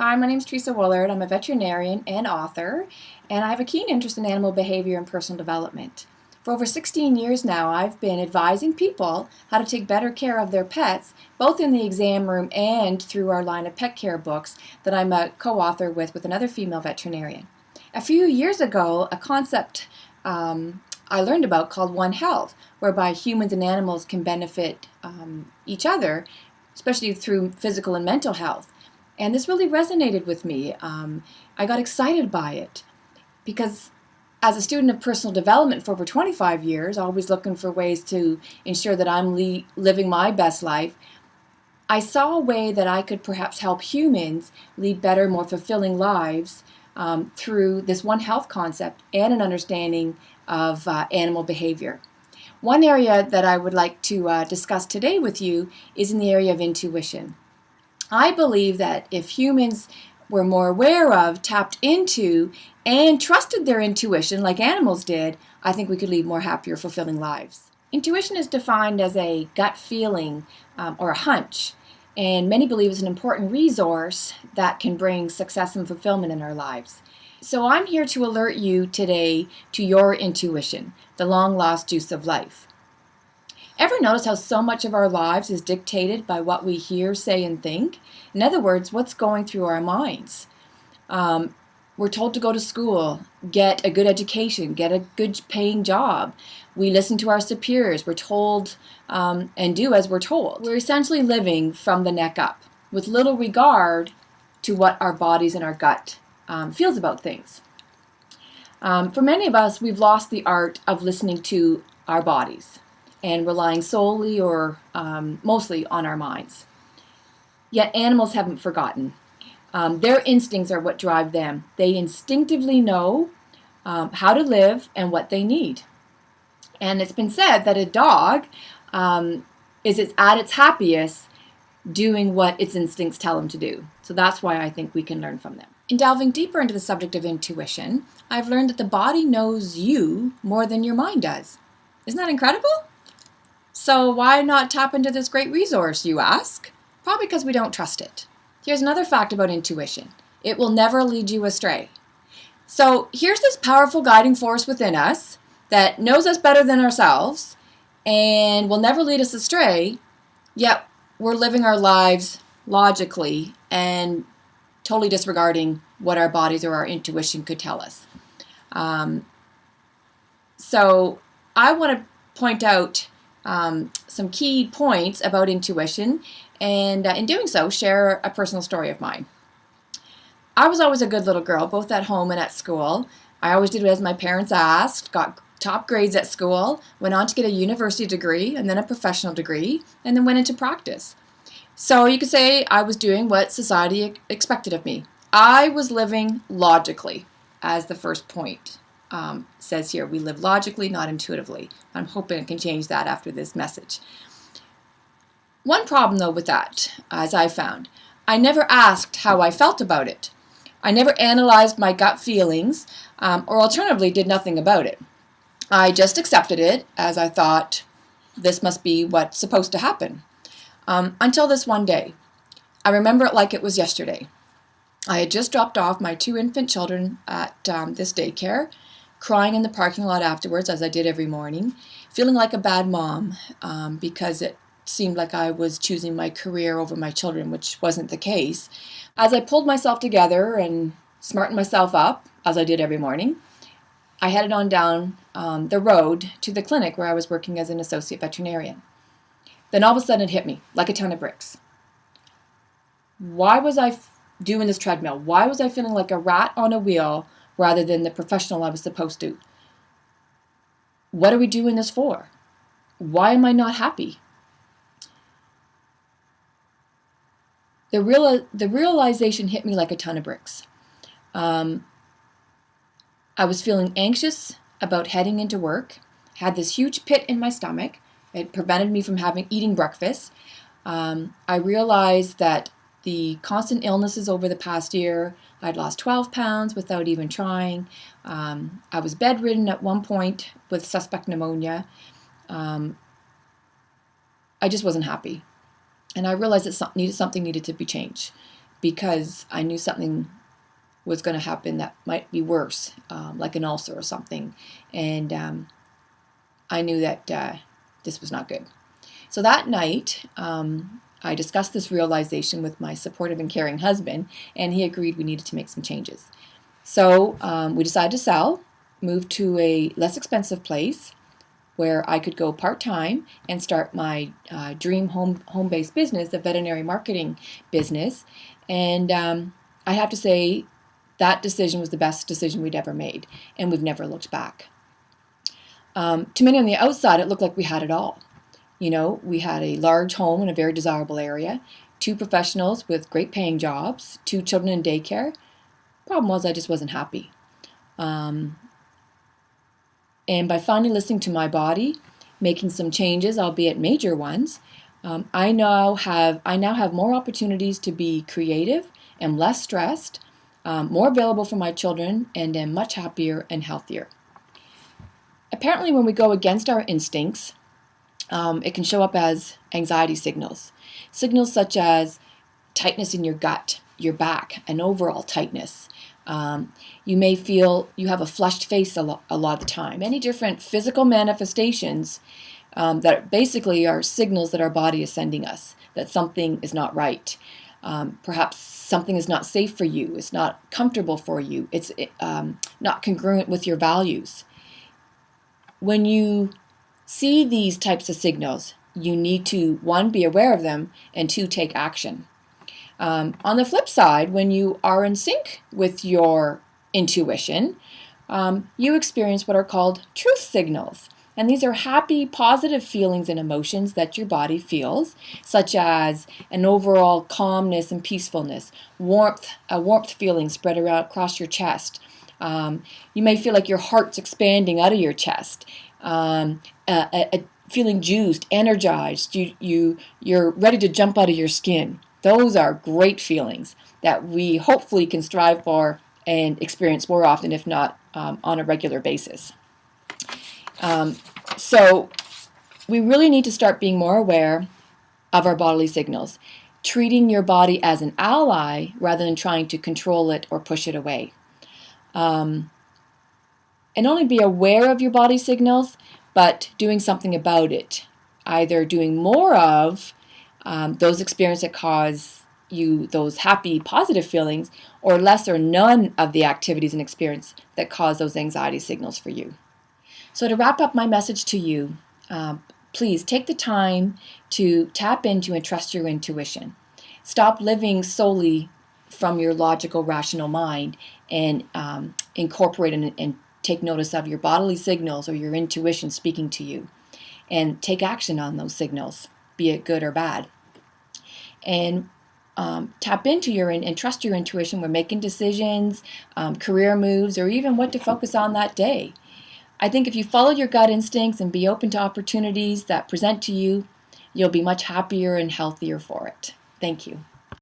Hi, my name is Teresa Woolard. I'm a veterinarian and author, and I have a keen interest in animal behavior and personal development. For over 16 years now, I've been advising people how to take better care of their pets, both in the exam room and through our line of pet care books that I'm a co-author with another female veterinarian. A few years ago, a concept I learned about called One Health, whereby humans and animals can benefit each other, especially through physical and mental health. And this really resonated with me. I got excited by it because as a student of personal development for over 25 years, always looking for ways to ensure that I'm living my best life, I saw a way that I could perhaps help humans lead better, more fulfilling lives through this One Health concept and an understanding of animal behavior. One area that I would like to discuss today with you is in the area of intuition. I believe that if humans were more aware of, tapped into, and trusted their intuition like animals did, I think we could lead more happier, fulfilling lives. Intuition is defined as a gut feeling or a hunch, and many believe it's an important resource that can bring success and fulfillment in our lives. So I'm here to alert you today to your intuition, the long-lost juice of life. Ever notice how so much of our lives is dictated by what we hear, say, and think? In other words, what's going through our minds? We're told to go to school, get a good education, get a good paying job. We listen to our superiors. We're told and do as we're told. We're essentially living from the neck up with little regard to what our bodies and our gut feels about things. For many of us, we've lost the art of listening to our bodies and relying solely or mostly on our minds. Yet animals haven't forgotten. Their instincts are what drive them. They instinctively know how to live and what they need. And it's been said that a dog is at its happiest doing what its instincts tell them to do. So that's why I think we can learn from them. In delving deeper into the subject of intuition, I've learned that the body knows you more than your mind does. Isn't that incredible? So why not tap into this great resource, you ask? Probably because we don't trust it. Here's another fact about intuition. It will never lead you astray. So here's this powerful guiding force within us that knows us better than ourselves and will never lead us astray, yet we're living our lives logically and totally disregarding what our bodies or our intuition could tell us. So I want to point out some key points about intuition, and in doing so, share a personal story of mine. I was always a good little girl, both at home and at school. I always did as my parents asked, got top grades at school, went on to get a university degree, and then a professional degree, and then went into practice. So you could say I was doing what society expected of me. I was living logically, as the first point says here. We live logically, not intuitively. I'm hoping I can change that after this message. One problem, though, with that, as I found, I never asked how I felt about it. I never analyzed my gut feelings, or alternatively did nothing about it. I just accepted it as I thought this must be what's supposed to happen. Until this one day. I remember it like it was yesterday. I had just dropped off my 2 infant children at this daycare, crying in the parking lot afterwards, as I did every morning, feeling like a bad mom because it seemed like I was choosing my career over my children, which wasn't the case. As I pulled myself together and smartened myself up, as I did every morning, I headed on down the road to the clinic where I was working as an associate veterinarian. Then all of a sudden it hit me like a ton of bricks. Why was I doing this treadmill? Why was I feeling like a rat on a wheel rather than the professional I was supposed to? What are we doing this for? Why am I not happy? The realization hit me like a ton of bricks. I was feeling anxious about heading into work, had this huge pit in my stomach. It prevented me from eating breakfast. I realized that the constant illnesses over the past year, I'd lost 12 pounds without even trying. I was bedridden at one point with suspect pneumonia. I just wasn't happy. And I realized that something needed to be changed. because I knew something was going to happen that might be worse, like an ulcer or something. And I knew that this was not good. So that night, I discussed this realization with my supportive and caring husband, and he agreed we needed to make some changes. So we decided to sell, move to a less expensive place where I could go part-time and start my dream home-based business, the veterinary marketing business. And I have to say that decision was the best decision we'd ever made, and we've never looked back. To many on the outside, it looked like we had it all. You know, we had a large home in a very desirable area, 2 professionals with great paying jobs, 2 children in daycare. Problem was I just wasn't happy. And by finally listening to my body, making some changes, albeit major ones, I now have more opportunities to be creative, am less stressed, more available for my children, and am much happier and healthier. Apparently, when we go against our instincts, it can show up as anxiety signals. Signals such as tightness in your gut, your back, an overall tightness. You may feel you have a flushed face a lot of the time. Any different physical manifestations that basically are signals that our body is sending us, that something is not right. Perhaps something is not safe for you, it's not comfortable for you, it's not congruent with your values. When you see these types of signals, you need to, 1, be aware of them, and 2, take action. On the flip side, when you are in sync with your intuition, you experience what are called truth signals. And these are happy, positive feelings and emotions that your body feels, such as an overall calmness and peacefulness, a warmth feeling spread around across your chest. You may feel like your heart's expanding out of your chest. Feeling juiced, energized, you're ready to jump out of your skin. Those are great feelings that we hopefully can strive for and experience more often, if not on a regular basis. So we really need to start being more aware of our bodily signals, treating your body as an ally rather than trying to control it or push it away. And only be aware of your body signals, but doing something about it. Either doing more of those experiences that cause you those happy, positive feelings, or less or none of the activities and experience that cause those anxiety signals for you. So to wrap up my message to you, please take the time to tap into and trust your intuition. Stop living solely from your logical, rational mind and incorporate and take notice of your bodily signals or your intuition speaking to you. And take action on those signals, be it good or bad. And tap into and trust your intuition when making decisions, career moves, or even what to focus on that day. I think if you follow your gut instincts and be open to opportunities that present to you, you'll be much happier and healthier for it. Thank you.